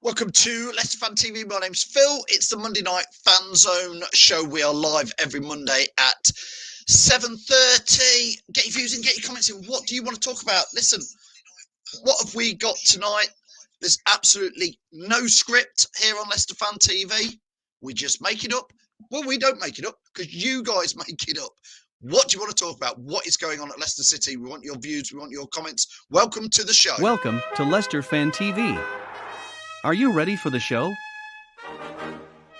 Welcome to Leicester Fan TV. My name's Phil. It's the Monday Night Fan Zone show. We are live every Monday at 7:30. Get your views in, get your comments in. What do you want to talk about? Listen, what have we got tonight? There's absolutely no script here on Leicester Fan TV. We just make it up. Well, we don't make it up because you guys make it up. What do you want to talk about? What is going on at Leicester City? We want your views. We want your comments. Welcome to the show. Welcome to Leicester Fan TV. Are you ready for the show?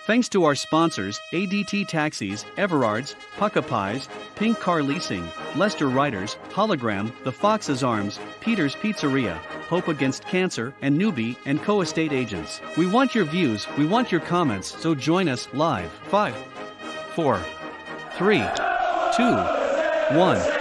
Thanks to our sponsors, ADT Taxis, Everards, Pukka Pies, Pink Car Leasing, Leicester Riders, Hollogram, The Fox's Arms, Peter's Pizzeria, Hope Against Cancer, and Newby Co estate agents. We want your views, we want your comments, so join us live. 5, 4, 3, 2, 1.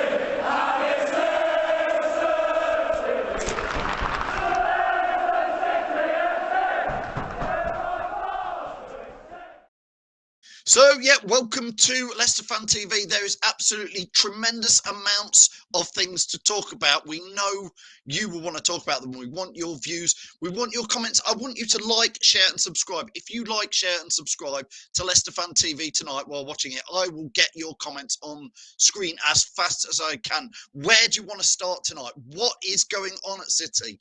So, yeah, welcome to Leicester Fan TV. There is absolutely tremendous amounts of things to talk about. We know you will want to talk about them. We want your views. We want your comments. I want you to like, share and subscribe. If you like, share and subscribe to Leicester Fan TV tonight while watching it, I will get your comments on screen as fast as I can. Where do you want to start tonight? What is going on at City?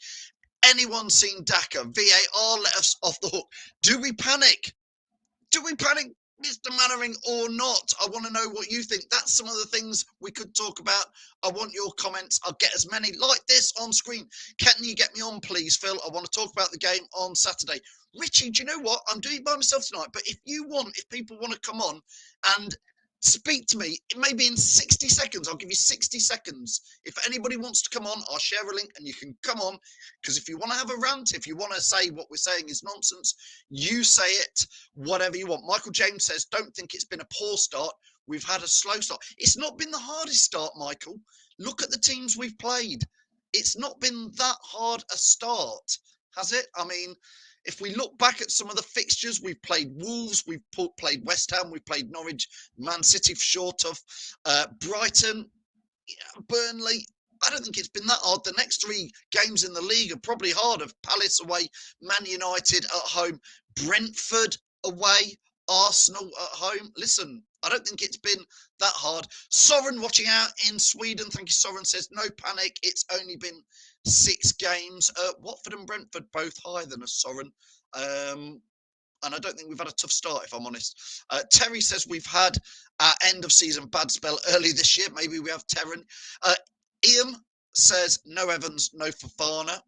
Anyone seen Daka? VAR let us off the hook. Do we panic? Do we panic, Mr. Mannering, or not? I want to know what you think. That's some of the things we could talk about. I want your comments. I'll get as many like this on screen. Can you get me on, please, Phil? I want to talk about the game on Saturday. Richie, do you know what? I'm doing it by myself tonight, but if people want to come on and speak to me, maybe in 60 seconds. I'll give you 60 seconds. If anybody wants to come on, I'll share a link and you can come on. Because if you want to have a rant, if you want to say what we're saying is nonsense, you say it, whatever you want. Michael James says, don't think it's been a poor start. We've had a slow start. It's not been the hardest start, Michael. Look at the teams we've played. It's not been that hard a start, has it? I mean, if we look back at some of the fixtures, we've played Wolves, we've played West Ham, we've played Norwich, Man City for short of, Brighton, Burnley. I don't think it's been that hard. The next three games in the league are probably harder. Palace away, Man United at home, Brentford away, Arsenal at home. Listen, I don't think it's been that hard. Soren watching out in Sweden. Thank you, Soren, says, no panic. It's only been 6 games. Watford and Brentford both higher than us, Soren. And I don't think we've had a tough start, if I'm honest. Terry says we've had our end of season bad spell early this year. Maybe we have Terran. Ian says no Evans, no Fofana.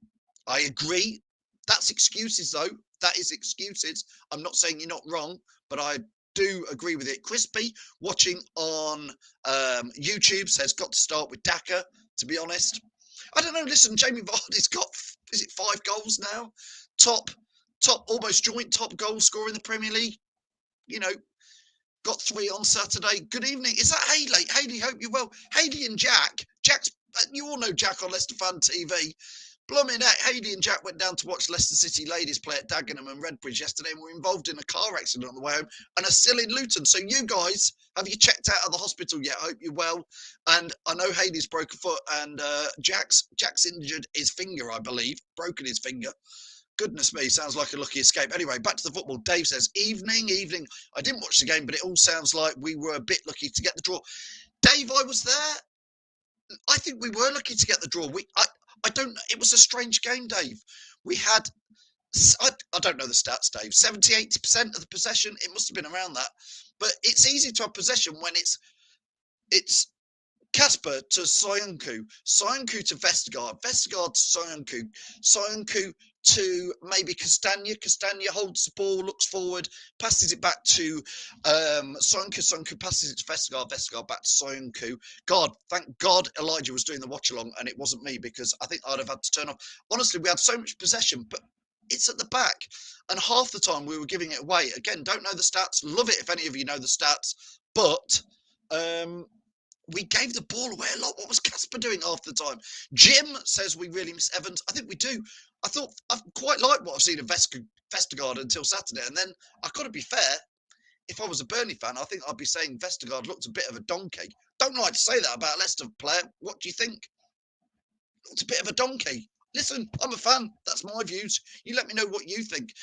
I agree. That's excuses, though. That is excuses. I'm not saying you're not wrong, but I do agree with it. Crispy, watching on YouTube, says got to start with Daka, to be honest. I don't know. Listen, Jamie Vardy's got, is it 5 goals now? Top, almost joint top goal scorer in the Premier League. You know, got 3 on Saturday. Good evening. Is that Hayley? Hayley, hope you're well. Hayley and Jack. You all know Jack on Leicester Fan TV. Blooming heck, Hayley and Jack went down to watch Leicester City ladies play at Dagenham and Redbridge yesterday and were involved in a car accident on the way home and are still in Luton. So you guys, have you checked out of the hospital yet? I hope you're well. And I know Hayley's broke a foot and Jack's injured his finger, I believe. Broken his finger. Goodness me, sounds like a lucky escape. Anyway, back to the football. Dave says, evening. I didn't watch the game, but it all sounds like we were a bit lucky to get the draw. Dave, I was there. I think we were lucky to get the draw. I don't know. It was a strange game, Dave. We had, I don't know the stats, Dave, 70-80% of the possession. It must have been around that. But it's easy to have possession when it's Kasper to Soyuncu, Soyuncu to Vestergaard, Vestergaard to Soyuncu to maybe Castagna. Castagna holds the ball, looks forward, passes it back to Soyuncu. Soyuncu passes it to Vestergaard. Vestergaard back to Soyuncu. God, thank God Elijah was doing the watch along and it wasn't me because I think I'd have had to turn off. Honestly, we had so much possession, but it's at the back. And half the time we were giving it away. Again, don't know the stats. Love it if any of you know the stats. But we gave the ball away a lot. What was Kasper doing half the time? Jim says we really miss Evans. I think we do. I quite like what I've seen of Vestergaard until Saturday. And then I've got to be fair. If I was a Burnley fan, I think I'd be saying Vestergaard looked a bit of a donkey. Don't like to say that about a Leicester player. What do you think? Looked a bit of a donkey. Listen, I'm a fan. That's my views. You let me know what you think.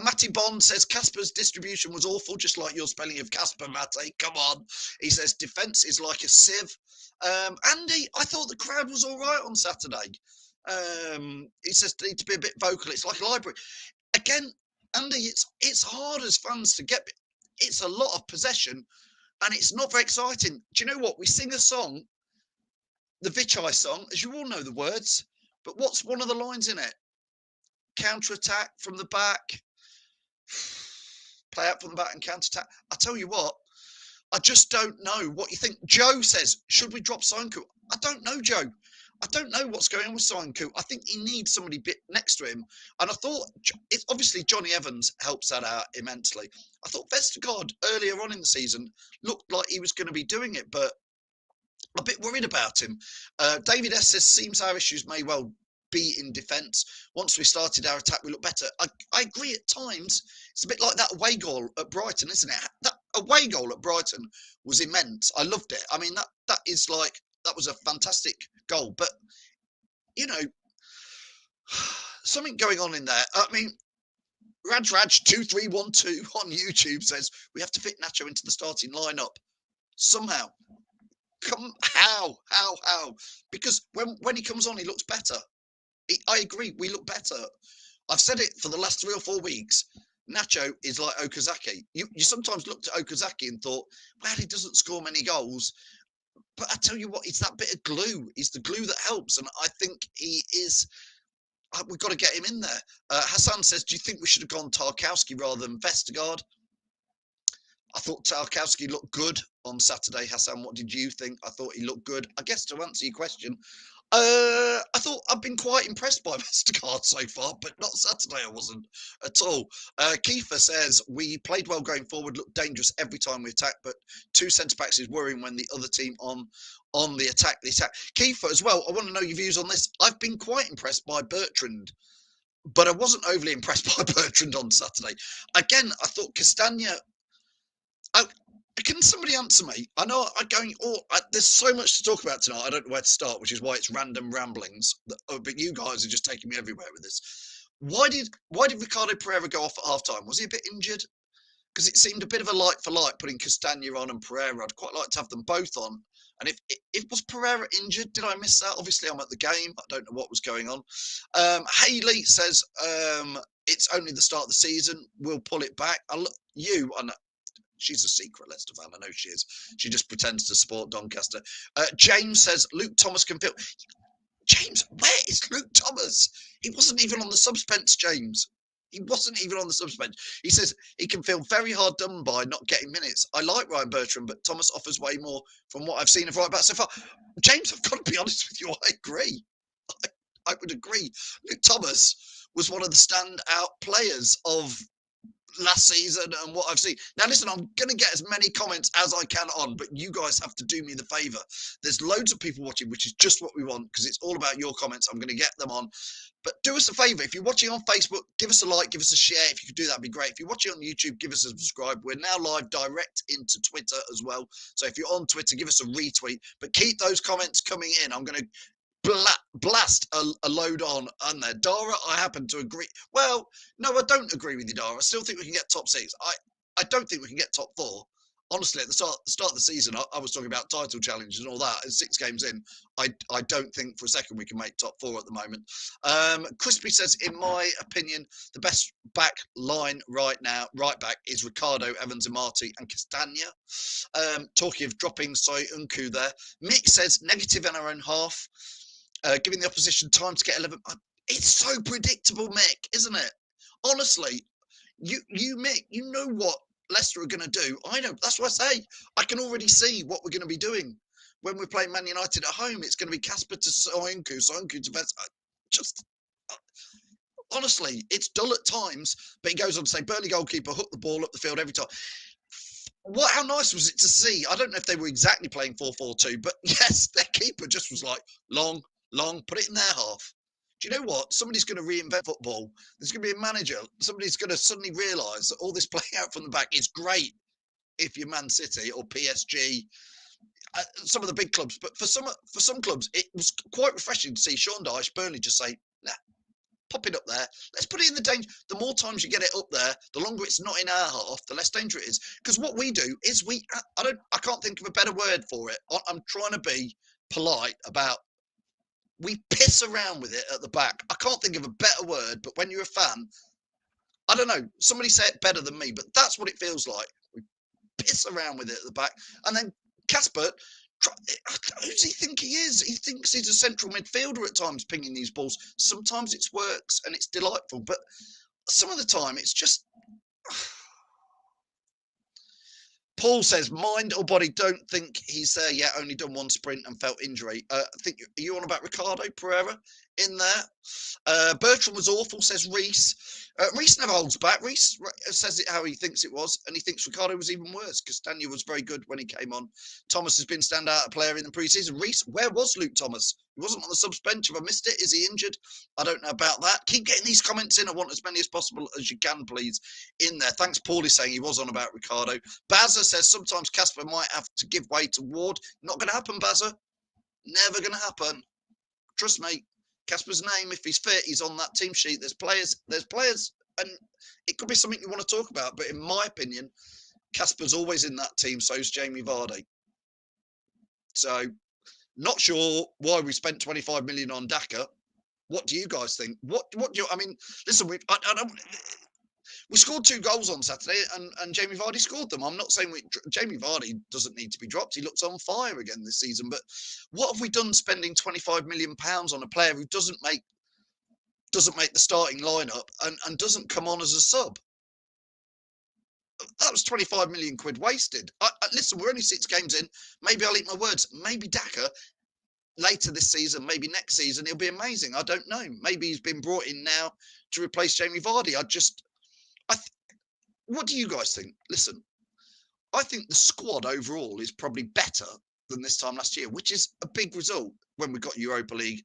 Matty Bond says Casper's distribution was awful, just like your spelling of Casper, Matty. Come on. He says defence is like a sieve. Andy, I thought the crowd was all right on Saturday. He says they need to be a bit vocal. It's like a library. Again, Andy, it's hard as fans to get. It's a lot of possession, and it's not very exciting. Do you know what? We sing a song, the Vichai song, as you all know the words. But what's one of the lines in it? Counter-attack from the back. Play out from the back and counter-attack. I tell you what, I just don't know what you think. Joe says, should we drop Soinku? I don't know, Joe. I don't know what's going on with Soinku. I think he needs somebody bit next to him. And I thought, it's obviously Johnny Evans helps that out immensely. I thought Vestergaard earlier on in the season looked like he was going to be doing it, but a bit worried about him. David S says, seems our issues may well be in defence. Once we started our attack, we look better. I agree at times. It's a bit like that away goal at Brighton, isn't it? That away goal at Brighton was immense. I loved it. I mean, that was a fantastic goal. But, you know, something going on in there. I mean, Raj2312 on YouTube says, we have to fit Nacho into the starting lineup somehow. How? Because when he comes on, he looks better. I agree, we look better. I've said it for the last 3 or 4 weeks. Nacho is like Okazaki. You sometimes looked at Okazaki and thought, well, he doesn't score many goals. But I tell you what, it's that bit of glue. It's the glue that helps. And I think he is. We've got to get him in there. Hassan says, do you think we should have gone Tarkowski rather than Vestergaard? I thought Tarkowski looked good on Saturday. Hassan, what did you think? I thought he looked good. I guess to answer your question, I thought I've been quite impressed by Vestergaard so far, but not Saturday. I wasn't at all. Kiefer says we played well going forward, looked dangerous every time we attacked, but 2 centre backs is worrying when the other team on the attack. Kiefer as well. I want to know your views on this. I've been quite impressed by Bertrand, but I wasn't overly impressed by Bertrand on Saturday. Again, I thought Castagna. Can somebody answer me? I know there's so much to talk about tonight. I don't know where to start, which is why it's random ramblings. But you guys are just taking me everywhere with this. Why did Ricardo Pereira go off at halftime? Was he a bit injured? Because it seemed a bit of a like for like putting Castagna on and Pereira. I'd quite like to have them both on. And if was Pereira injured, did I miss that? Obviously, I'm at the game. I don't know what was going on. Haley says it's only the start of the season. We'll pull it back. She's a secret Leicester fan. I know she is. She just pretends to support Doncaster. James says Luke Thomas can feel. James, where is Luke Thomas? He wasn't even on the subs bench, James. He wasn't even on the subs bench. He says he can feel very hard done by not getting minutes. I like Ryan Bertrand, but Thomas offers way more from what I've seen of right back so far. James, I've got to be honest with you. I agree. I would agree. Luke Thomas was one of the standout players of last season and what I've seen. Now, listen, I'm going to get as many comments as I can on, but you guys have to do me the favour. There's loads of people watching, which is just what we want, because it's all about your comments. I'm going to get them on. But do us a favour. If you're watching on Facebook, give us a like, give us a share. If you could do that, would be great. If you're watching on YouTube, give us a subscribe. We're now live direct into Twitter as well. So if you're on Twitter, give us a retweet. But keep those comments coming in. I'm going to blast a load on there. Dara, I happen to agree. Well, no, I don't agree with you, Dara. I still think we can get top 6. I don't think we can get top 4. Honestly, at the start of the season, I was talking about title challenges and all that. And 6 games in, I don't think for a second we can make top 4 at the moment. Crispy says, in my opinion, the best back line right now, right back, is Ricardo, Evans, Amati, and Castagna. Talking of dropping Soyuncu there. Mick says, negative in our own half. Giving the opposition time to get 11. It's so predictable, Mick, isn't it? Honestly, you Mick, you know what Leicester are going to do. I know. That's what I say. I can already see what we're going to be doing when we're playing Man United at home. It's going to be Casper to Soyuncu to Vets. Honestly, it's dull at times, but he goes on to say, Burnley goalkeeper hooked the ball up the field every time. How nice was it to see? I don't know if they were exactly playing 4-4-2, but yes, their keeper just was like, long, put it in their half. Do you know what? Somebody's going to reinvent football. There's going to be a manager. Somebody's going to suddenly realise that all this playing out from the back is great if you're Man City or PSG, some of the big clubs. But for some clubs, it was quite refreshing to see Sean Dyche, Burnley just say, nah, pop it up there. Let's put it in the danger. The more times you get it up there, the longer it's not in our half, the less danger it is. Because what we do is I can't think of a better word for it. I'm trying to be polite about. We piss around with it at the back. I can't think of a better word, but when you're a fan, I don't know. Somebody say it better than me, but that's what it feels like. We piss around with it at the back, and then Casper. Who does he think he is? He thinks he's a central midfielder at times, pinging these balls. Sometimes it works and it's delightful, but some of the time it's just. Paul says, mind or body, don't think he's there yet, only done one sprint and felt injury. I think, are you on about Ricardo Pereira in there? Bertrand was awful, says Reese. Reese never holds back. Reese says it how he thinks it was, and he thinks Ricardo was even worse. Castagna was very good when he came on. Thomas has been standout player in the pre-season. Reese, where was Luke Thomas? He wasn't on the subs bench. Have I missed it? Is he injured? I don't know about that. Keep getting these comments in. I want as many as possible as you can, please, in there. Thanks, Paulie, saying he was on about Ricardo. Bazza says sometimes Casper might have to give way to Ward. Not going to happen, Bazza. Never going to happen. Trust me. Casper's name, if he's fit, he's on that team sheet. There's players, and it could be something you want to talk about. But in my opinion, Casper's always in that team. So is Jamie Vardy. So, not sure why we spent 25 million on Daka. What do you guys think? What do you? I mean, listen, we scored 2 goals on Saturday, and Jamie Vardy scored them. I'm not saying Jamie Vardy doesn't need to be dropped. He looks on fire again this season. But what have we done spending 25 million pounds on a player who doesn't make the starting lineup and doesn't come on as a sub? That was 25 million quid wasted. Listen, we're only 6 games in. Maybe I'll eat my words. Maybe Daka later this season, maybe next season, he'll be amazing. I don't know. Maybe he's been brought in now to replace Jamie Vardy. What do you guys think? Listen, I think the squad overall is probably better than this time last year, which is a big result when we got Europa League,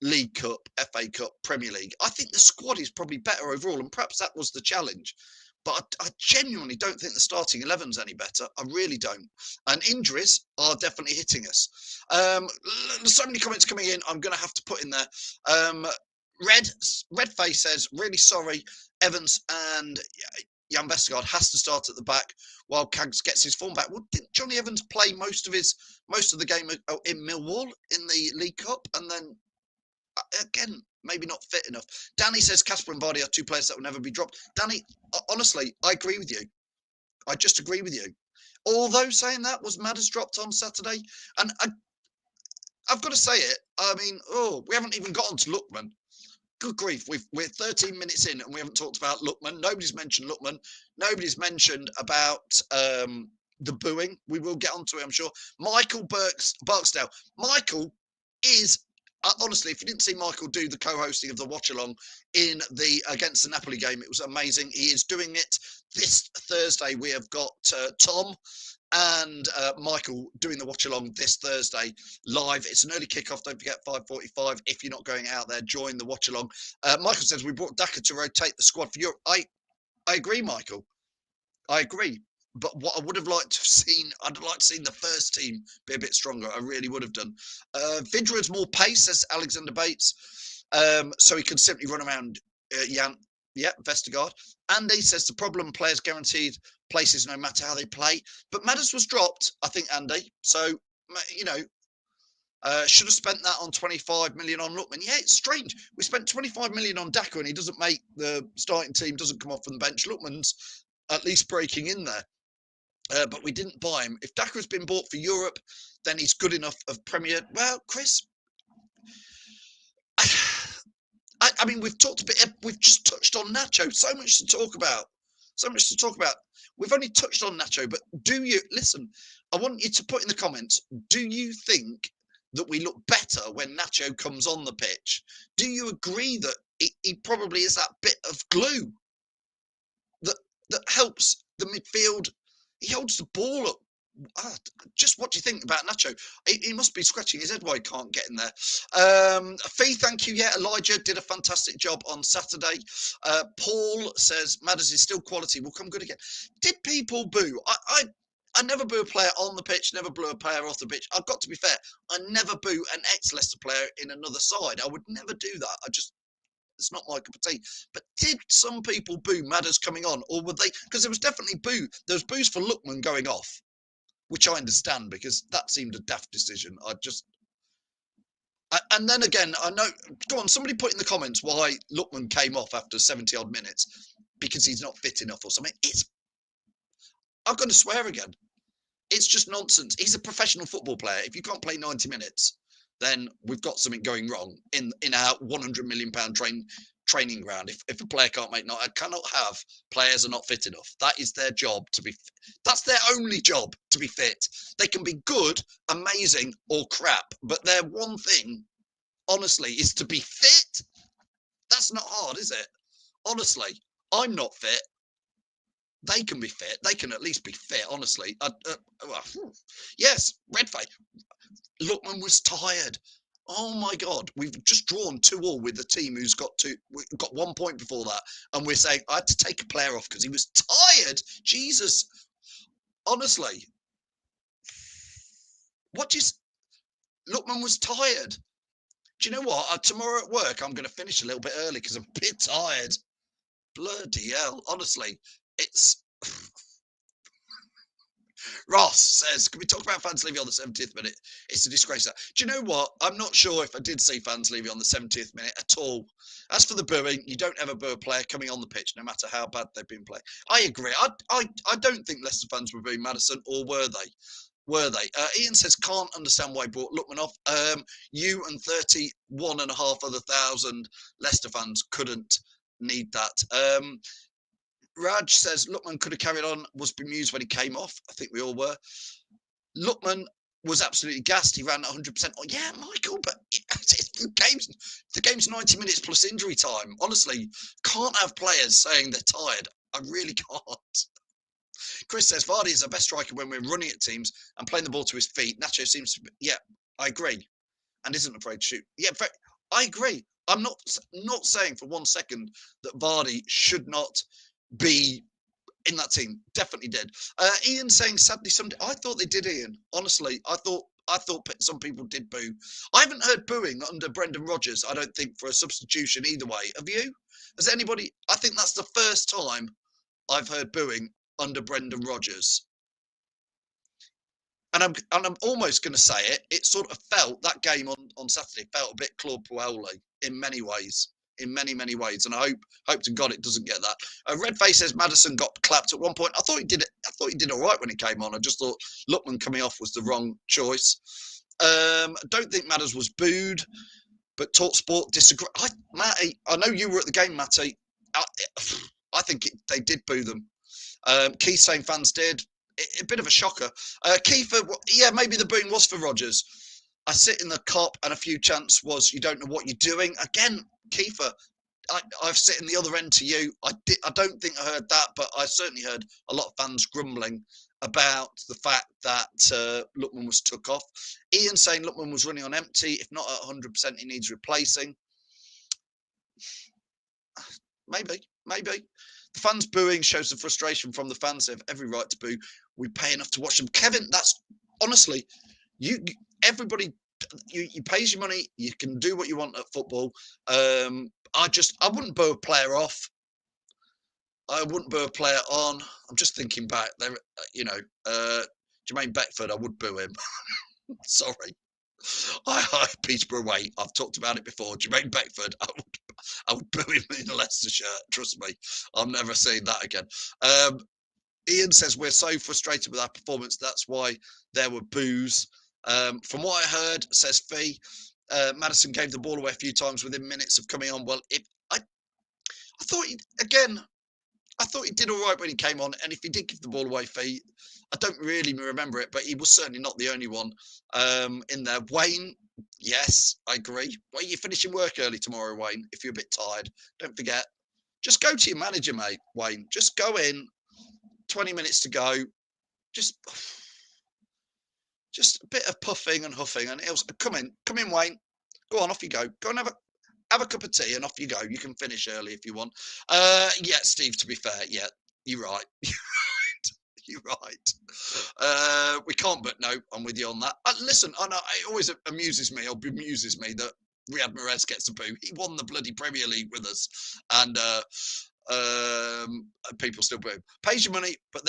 League Cup, FA Cup, Premier League. I think the squad is probably better overall, and perhaps that was the challenge. But I genuinely don't think the starting 11's any better. I really don't. And injuries are definitely hitting us. So many comments coming in. I'm going to have to put in there. Redface says, really sorry, Evans and Jan Vestergaard has to start at the back while Cags gets his form back. Well, didn't Johnny Evans play most of the game in Millwall in the League Cup? And then, again, maybe not fit enough. Danny says Casper and Vardy are 2 players that will never be dropped. Danny, honestly, I agree with you. I just agree with you. Although saying that, was Madders dropped on Saturday? And I've got to say it. I mean, we haven't even got on to Lookman. Good grief. We're 13 minutes in and we haven't talked about Lookman. Nobody's mentioned Lookman. Nobody's mentioned about the booing. We will get onto it, I'm sure. Michael Barksdale. Michael is... honestly, if you didn't see Michael do the co-hosting of the watch-along in against the Napoli game, it was amazing. He is doing it this Thursday. We have got Tom and Michael doing the watch-along this Thursday live. It's an early kickoff. Don't forget, 5:45. If you're not going out there, join the watch-along. Michael says, we brought Daka to rotate the squad for Europe. I agree, Michael. I agree. But what I would have liked to have seen, I'd like to see the first team be a bit stronger. I really would have done. Vidra has more pace, says Alexander Bates. So he can simply run around Vestergaard. Andy says the problem, players guaranteed places no matter how they play. But Madders was dropped, I think, Andy. So, should have spent that on 25 million on Lookman. Yeah, it's strange. We spent 25 million on Daka and he doesn't make the starting team, doesn't come off from the bench. Lookman's at least breaking in there. But we didn't buy him. If Daka has been bought for Europe, then he's good enough of Premier. Well, Chris, I mean, we've just touched on Nacho. So much to talk about. We've only touched on Nacho, but listen, I want you to put in the comments, do you think that we look better when Nacho comes on the pitch? Do you agree that he probably is that bit of glue that helps the midfield? He holds the ball up. Just what do you think about Nacho? He must be scratching his head why he can't get in there. Fee, thank you. Yeah, Elijah did a fantastic job on Saturday. Paul says Madders is still quality. Will come good again. Did people boo? I never boo a player on the pitch, never boo a player off the pitch. I've got to be fair. I never boo an ex-Leicester player in another side. I would never do that. It's not my cup of tea. But did some people boo Madders coming on, or were they? Because there was definitely boo. There was boos for Lookman going off, which I understand because that seemed a daft decision. And then again, I know. Go on, somebody put in the comments why Lookman came off after 70 odd minutes because he's not fit enough or something. I'm going to swear again. It's just nonsense. He's a professional football player. If you can't play 90 minutes, then we've got something going wrong in our £100 million training ground. If a player can't make, I cannot have players are not fit enough. That is their job to be. That's their only job, to be fit. They can be good, amazing, or crap, but their one thing, honestly, is to be fit. That's not hard, is it? Honestly, I'm not fit. They can be fit. They can at least be fit, honestly. Yes, Redfay. Lookman was tired. Oh my God, we've just drawn 2-2 with the team who's got 1 point before that, and we're saying I had to take a player off because he was tired. Jesus, honestly, Lookman was tired. Do you know what? Tomorrow at work, I'm going to finish a little bit early because I'm a bit tired. Bloody hell, honestly, it's. Ross says, can we talk about fans leaving on the 70th minute? It's a disgrace. Do you know what? I'm not sure if I did see fans leaving on the 70th minute at all. As for the booing, you don't ever boo a player coming on the pitch, no matter how bad they've been playing. I agree. I don't think Leicester fans were booing Maddison, or were they? Were they? Ian says, can't understand why he brought Lookman off. You and 31,500 other Leicester fans couldn't need that. Raj says Lookman could have carried on, was bemused when he came off. I think we all were. Lookman was absolutely gassed. He ran 100%. Oh, yeah, Michael, but the game's 90 minutes plus injury time. Honestly, can't have players saying they're tired. I really can't. Chris says Vardy is our best striker when we're running at teams and playing the ball to his feet. Nacho seems to be, yeah, I agree. And isn't afraid to shoot. Yeah, I agree. I'm not saying for 1 second that Vardy should not be in that team. Definitely did. Ian saying sadly Sunday. I thought they did, Ian. Honestly, I thought some people did boo. I haven't heard booing under Brendan Rodgers, I don't think, for a substitution either way. Have you? Has anybody? I think that's the first time I've heard booing under Brendan Rodgers. And I'm almost going to say it. It sort of felt, that game on Saturday felt a bit Claude Puelli in many ways. In many ways, and I hope to God it doesn't get that. Redface says Maddison got clapped at one point. I thought he did it. I thought he did all right when he came on. I just thought Lookman coming off was the wrong choice. I don't think Madders was booed, but Talk Sport disagree. Matty, I know you were at the game, Matty. I think they did boo them. Keith saying fans did. A bit of a shocker. Kiefer, yeah, maybe the booing was for Rodgers. I sit in the cop, and a few chants was you don't know what you're doing. Again, Kiefer, I've sit in the other end to you. I don't think I heard that, but I certainly heard a lot of fans grumbling about the fact that Lookman was took off. Ian saying Lookman was running on empty. If not at 100%, he needs replacing. Maybe. The fans booing shows the frustration from the fans. They have every right to boo. We pay enough to watch them. Kevin, that's honestly, everybody, you pays your money. You can do what you want at football. I wouldn't boo a player off. I wouldn't boo a player on. I'm just thinking back there, Jermaine Beckford, I would boo him. Sorry. I Peterborough away. I've talked about it before. Jermaine Beckford, I would boo him in a Leicester shirt. Trust me. I'm never seeing that again. Ian says we're so frustrated with our performance. That's why there were boos. From what I heard, says Fee, Maddison gave the ball away a few times within minutes of coming on. Well, I thought he did all right when he came on, and if he did give the ball away, Fee, I don't really remember it, but he was certainly not the only one in there. Wayne, yes, I agree. Well, you're finishing work early tomorrow, Wayne. If you're a bit tired, don't forget. Just go to your manager, mate, Wayne. Just go in. 20 minutes to go. Just a bit of puffing and huffing, and it'll come in, Wayne. Go on, off you go. Go and have a cup of tea, and off you go. You can finish early if you want. Yeah, Steve. To be fair, yeah, you're right. You're right. We can't, but no, I'm with you on that. Listen, I know it always amuses me, or bemuses me that Riyad Mahrez gets a boo. He won the bloody Premier League with us, and people still boo. Pays your money, but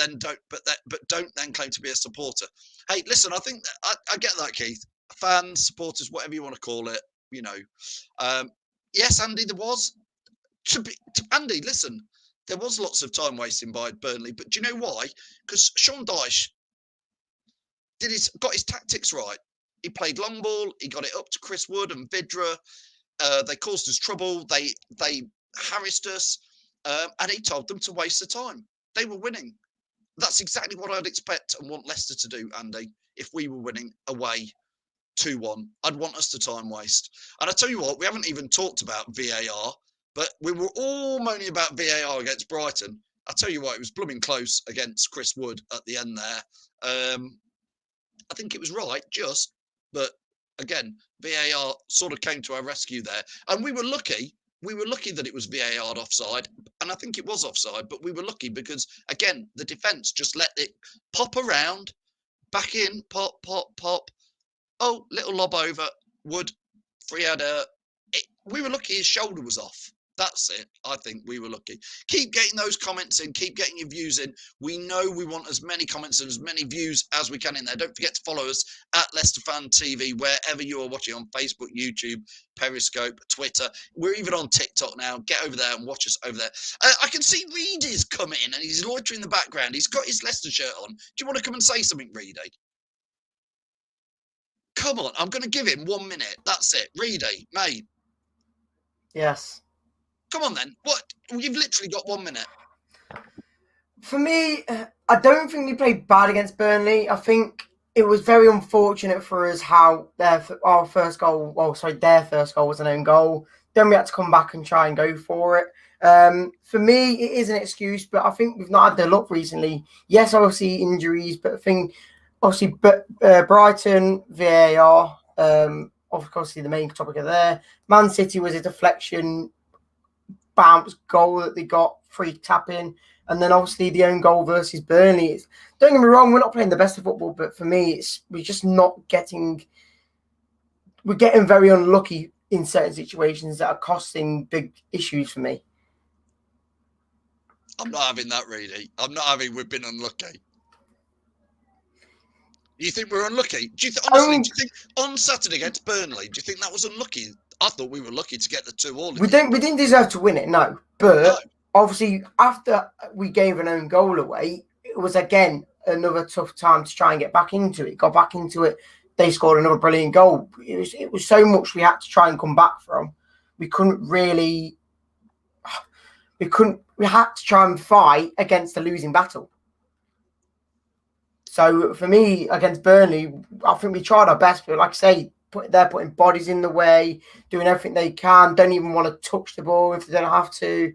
don't then claim to be a supporter. Hey, listen, I think I get that, Keith. Fans, supporters, whatever you want to call it, you know. Yes, Andy, there was. Andy, listen, there was lots of time wasting by Burnley, but do you know why? Because Sean Dyche got his tactics right. He played long ball. He got it up to Chris Wood and Vidra. They caused us trouble. They harassed us, and he told them to waste the time. They were winning. That's exactly what I'd expect and want Leicester to do, Andy. If we were winning away 2-1, I'd want us to time waste. And I tell you what, we haven't even talked about VAR, but we were all moaning about VAR against Brighton. I tell you what, it was blooming close against Chris Wood at the end there. I think it was right, but again, VAR sort of came to our rescue there. And we were lucky. We were lucky that it was VAR offside. And I think it was offside, but we were lucky because, again, the defence just let it pop around, back in, pop, pop, pop. Oh, little lob over, Wood, free header. We were lucky his shoulder was off. That's it. I think we were lucky. Keep getting those comments in. Keep getting your views in. We know we want as many comments and as many views as we can in there. Don't forget to follow us at Leicester Fan TV, wherever you are watching, on Facebook, YouTube, Periscope, Twitter. We're even on TikTok now. Get over there and watch us over there. I can see Reedy's coming in and he's loitering in the background. He's got his Leicester shirt on. Do you want to come and say something, Reedy? Come on. I'm going to give him 1 minute. That's it. Reedy, mate. Yes. Come on then. What? You've literally got 1 minute. For me, I don't think we played bad against Burnley. I think it was very unfortunate for us how their first goal was an own goal. Then we had to come back and try and go for it. For me, it is an excuse, but I think we've not had the luck recently. Yes, obviously injuries, but I think obviously Brighton, VAR, obviously the main topic of there. Man City was a deflection bounce goal that they got, free tapping, and then obviously the own goal versus Burnley. Don't get me wrong, we're not playing the best of football, but for me, we're just not getting. We're getting very unlucky in certain situations that are costing big issues for me. I'm not having that, really. I'm not having. We've been unlucky. You think we're unlucky? Do you think on Saturday against Burnley? Do you think that was unlucky? I thought we were lucky to get the 2-2. We didn't deserve to win it, no. But obviously, after we gave an own goal away, it was again another tough time to try and get back into it. Got back into it. They scored another brilliant goal. It was so much we had to try and come back from. We couldn't really. We had to try and fight against the losing battle. So for me, against Burnley, I think we tried our best, but like I say, they're putting bodies in the way, doing everything they can, don't even want to touch the ball if they don't have to.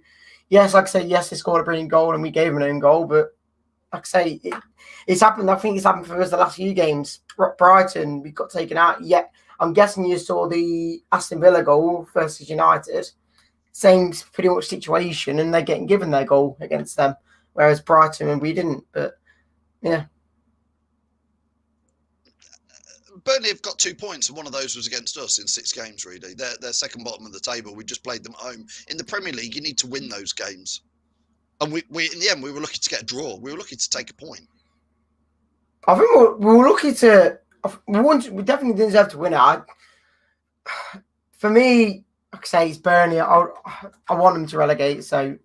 Yes, like I say, yes, they scored a brilliant goal and we gave them an own goal, but like I say, it's happened. I think it's happened for us the last few games. Brighton, we got taken out. Yeah, I'm guessing you saw the Aston Villa goal versus United. Same pretty much situation, and they're getting given their goal against them, whereas Brighton and we didn't. But yeah. Burnley have got 2 points, and one of those was against us in 6 games, really. They're second bottom of the table. We just played them at home. In the Premier League, you need to win those games. And we in the end, we were lucky to get a draw. We were lucky to take a point. I think we were lucky to... We definitely didn't deserve to win it. For me, like I say, it's Burnley. I want them to relegate, so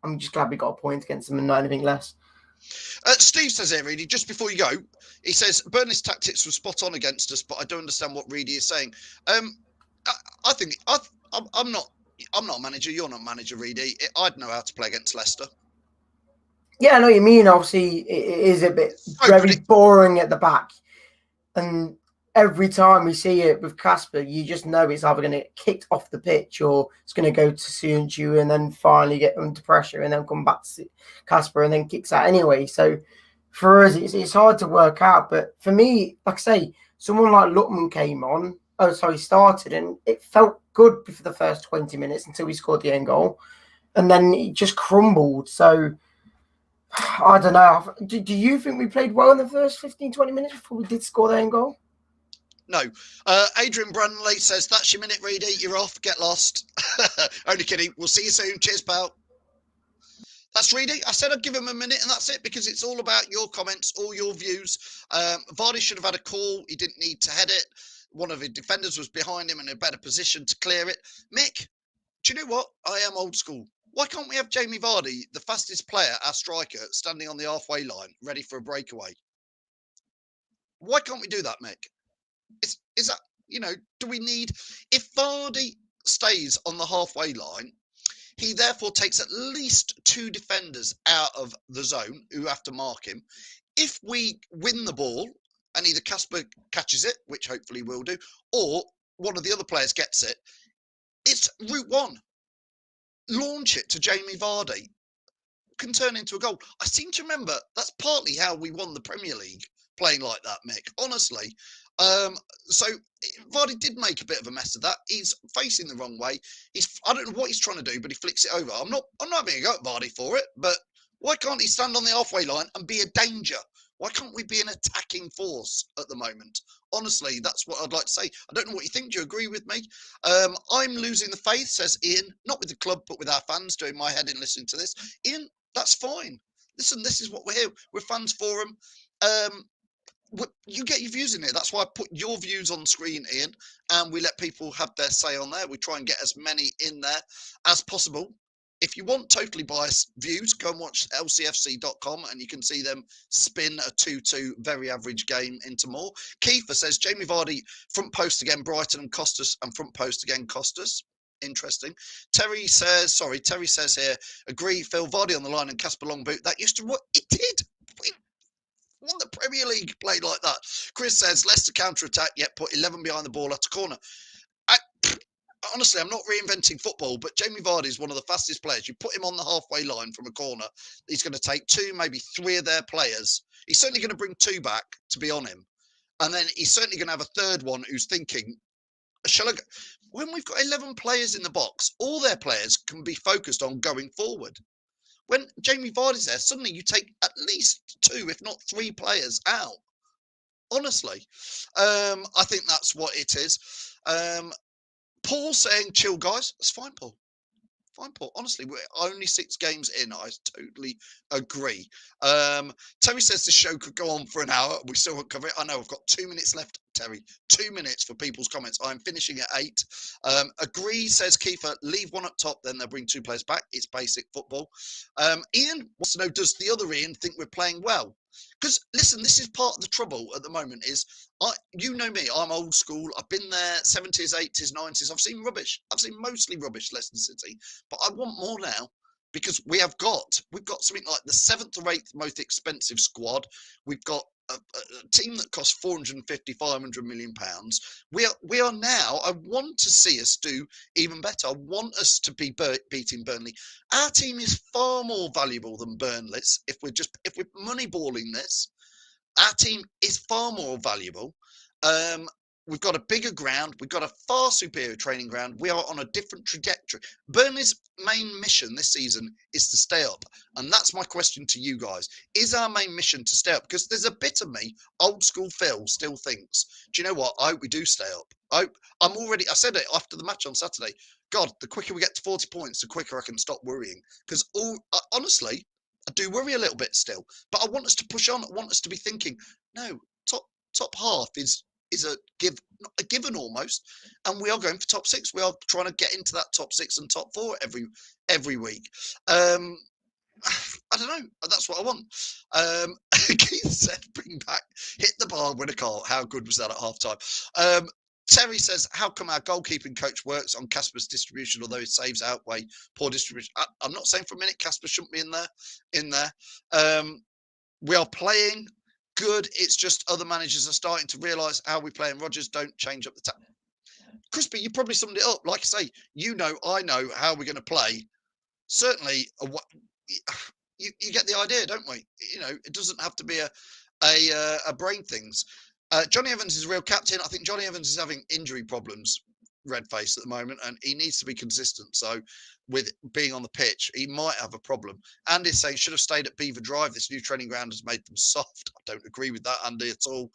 I'm just glad we got a point against them and not anything less. Steve says here, Reedy, just before you go, he says Burnley's tactics were spot on against us, but I don't understand what Reedy is saying. I think I'm not a manager. You're not a manager, Reedy. I'd know how to play against Leicester. Yeah, I know what you mean. Obviously, it is a bit very boring at the back, and every time we see it with Casper, you just know it's either going to get kicked off the pitch or it's going to go to Sunju and then finally get under pressure and then come back to Casper and then kicks out anyway. So for us, it's hard to work out. But for me, like I say, someone like Lutman started, and it felt good for the first 20 minutes until we scored the end goal. And then it just crumbled. So I don't know. Do you think we played well in the first 15, 20 minutes before we did score the end goal? No. Adrian Brunley says, that's your minute, Reedy. You're off. Get lost. Only kidding. We'll see you soon. Cheers, pal. That's Reedy. I said I'd give him a minute, and that's it, because it's all about your comments, all your views. Vardy should have had a call. He didn't need to head it. One of his defenders was behind him in a better position to clear it. Mick, do you know what? I am old school. Why can't we have Jamie Vardy, the fastest player, our striker, standing on the halfway line, ready for a breakaway? Why can't we do that, Mick? Is that, do we need... If Vardy stays on the halfway line, he therefore takes at least 2 defenders out of the zone who have to mark him. If we win the ball and either Casper catches it, which hopefully we'll do, or one of the other players gets it, it's route 1. Launch it to Jamie Vardy. Can turn into a goal. I seem to remember that's partly how we won the Premier League, playing like that, Mick, honestly. So Vardy did make a bit of a mess of that. He's facing the wrong way. I don't know what he's trying to do, but he flicks it over. I'm not having a go at Vardy for it, but why can't he stand on the halfway line and be a danger? Why can't we be an attacking force at the moment? Honestly, that's what I'd like to say. I don't know what you think. Do you agree with me? I'm losing the faith, says Ian. Not with the club, but with our fans, doing my head in listening to this. Ian, that's fine. Listen, this is what we're here. We're fans forum. You get your views in here. That's why I put your views on screen, Ian, and we let people have their say on there. We try and get as many in there as possible. If you want totally biased views, go and watch LCFC.com and you can see them spin a 2-2 very average game into more. Kiefer says, Jamie Vardy, front post again, Brighton and Costas, and front post again, Costas. Interesting. Terry says here, agree, Phil, Vardy on the line and Casper long boot. That used to what it did. Won the Premier League, played like that. Chris says, Leicester counter-attack, yet put 11 behind the ball at a corner. Honestly, I'm not reinventing football, but Jamie Vardy is one of the fastest players. You put him on the halfway line from a corner, he's going to take 2, maybe 3 of their players. He's certainly going to bring 2 back to be on him. And then he's certainly going to have a third one who's thinking, shall I go? When we've got 11 players in the box, all their players can be focused on going forward. When Jamie Vardy's there, suddenly you take at least 2, if not 3 players out. Honestly, I think that's what it is. Paul saying, chill, guys. That's fine, Paul. Fine, Paul. Honestly, we're only 6 games in. I totally agree. Terry says the show could go on for an hour. We still won't cover it. I know I've got 2 minutes left, Terry. 2 minutes for people's comments. I'm finishing at 8. Agree, says Kiefer. Leave 1 up top, then they'll bring 2 players back. It's basic football. Ian wants to know, does the other Ian think we're playing well? Because, listen, this is part of the trouble at the moment is, you know me, I'm old school. I've been there 70s, 80s, 90s. I've seen rubbish. I've seen mostly rubbish, Leicester City. But I want more now because we've got something like the 7th or 8th most expensive squad. We've got a team that costs 450, 500 million pounds. We are now, I want to see us do even better. I want us to be beating Burnley. Our team is far more valuable than Burnley's. If we're moneyballing this, our team is far more valuable. We've got a bigger ground. We've got a far superior training ground. We are on a different trajectory. Burnley's main mission this season is to stay up. And that's my question to you guys. Is our main mission to stay up? Because there's a bit of me, old school Phil, still thinks, do you know what? I hope we do stay up. I said it after the match on Saturday. God, the quicker we get to 40 points, the quicker I can stop worrying. Because honestly, I do worry a little bit still. But I want us to push on. I want us to be thinking, no, top half is a given almost, and we are going for top 6. We are trying to get into that top 6 and top 4 every week. I don't know. That's what I want. Keith said, "Bring back, hit the bar, win a car." How good was that at half time? Terry says, "How come our goalkeeping coach works on Casper's distribution, although his saves outweigh poor distribution?" I'm not saying for a minute Casper shouldn't be in there. We are playing good. It's just other managers are starting to realise how we play, and Rodgers don't change up the tap. Crispy, you probably summed it up. Like I say, I know how we're going to play. Certainly, you get the idea, don't we? It doesn't have to be a brain things. Johnny Evans is a real captain. I think Johnny Evans is having injury problems, red face at the moment, and he needs to be consistent. So with being on the pitch, he might have a problem. Andy's saying should have stayed at Beaver Drive. This new training ground has made them soft. I don't agree with that, Andy, at all.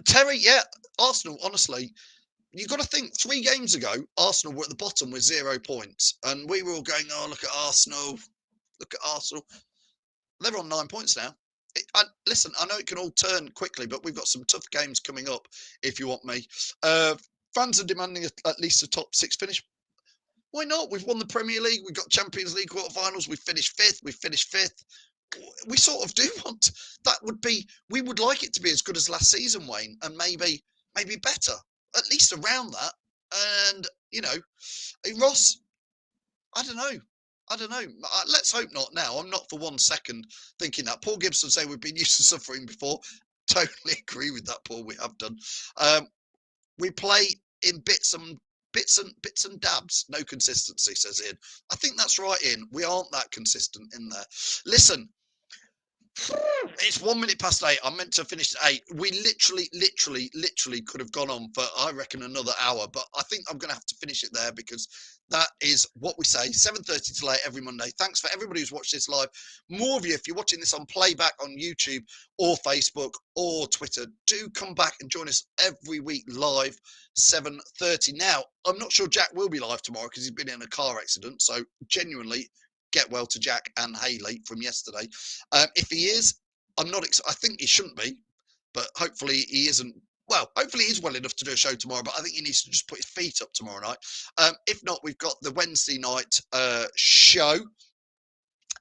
Terry, yeah, Arsenal, honestly, you've got to think 3 games ago, Arsenal were at the bottom with 0 points. And we were all going, oh, look at Arsenal. Look at Arsenal. They're on 9 points now. Listen, I know it can all turn quickly, but we've got some tough games coming up, if you want me. Fans are demanding at least a top 6 finish. Why not? We've won the Premier League. We've got Champions League quarterfinals. We've finished 5th. We've finished 5th. We sort of do want that. We would like it to be as good as last season, Wayne, and maybe better, at least around that. And Ross, I don't know. Let's hope not now. I'm not for 1 second thinking that. Paul Gibson say we've been used to suffering before. Totally agree with that, Paul. We have done. We play in bits and dabs. No consistency, says Ian. I think that's right, Ian. We aren't that consistent in there. Listen, it's 1 minute past 8. I meant to finish at 8. We literally could have gone on for, I reckon, another hour. But I think I'm going to have to finish it there because that is what we say. 7:30 to 8 every Monday. Thanks for everybody who's watched this live. More of you, if you're watching this on playback on YouTube or Facebook or Twitter, do come back and join us every week live, 7:30. Now, I'm not sure Jack will be live tomorrow because he's been in a car accident. So genuinely, get well to Jack and Hayley from yesterday. If he is, I'm not. I think he shouldn't be, but hopefully he isn't. Well, hopefully he's well enough to do a show tomorrow, but I think he needs to just put his feet up tomorrow night. If not, we've got the Wednesday night show.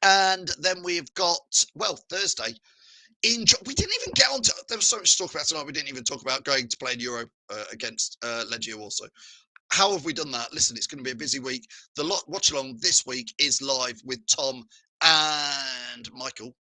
And then we've got, Thursday. We didn't even get on to, there was so much to talk about tonight, we didn't even talk about going to play in Euro against Leggio also. How have we done that? Listen, it's going to be a busy week. The watch along this week is live with Tom and Michael.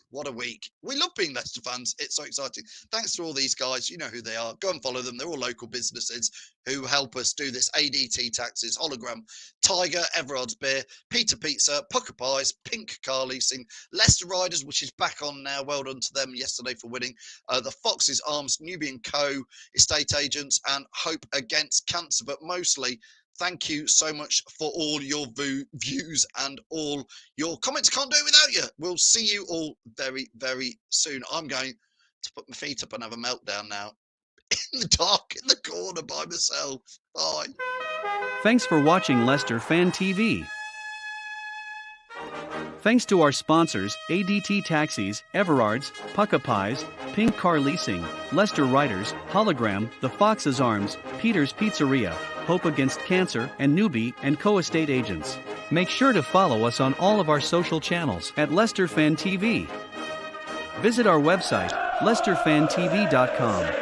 What a week. We love being Leicester fans. It's so exciting. Thanks to all these guys. You know who they are. Go and follow them. They're all local businesses who help us do this. ADT Taxis, Hollogram, Tiger, Everards Beer, Peter Pizza, Pukka Pies, Pink Car Leasing, Leicester Riders, which is back on now. Well done to them yesterday for winning. The Fox's Arms, Newby Co, estate agents, and Hope Against Cancer. But mostly, thank you so much for all your views and all your comments. Can't do it without you. We'll see you all very, very soon. I'm going to put my feet up and have a meltdown now. In the dark, in the corner by myself. Bye. Thanks for watching Leicester Fan TV. Thanks to our sponsors, ADT Taxis, Everards, Pukka Pies, Pink Car Leasing, Leicester Riders, Hollogram, The Fox's Arms, Peter's Pizzeria, Hope Against Cancer, and Newby Co estate agents. Make sure to follow us on all of our social channels at Leicester Fan TV. Visit our website, leicesterfantv.com.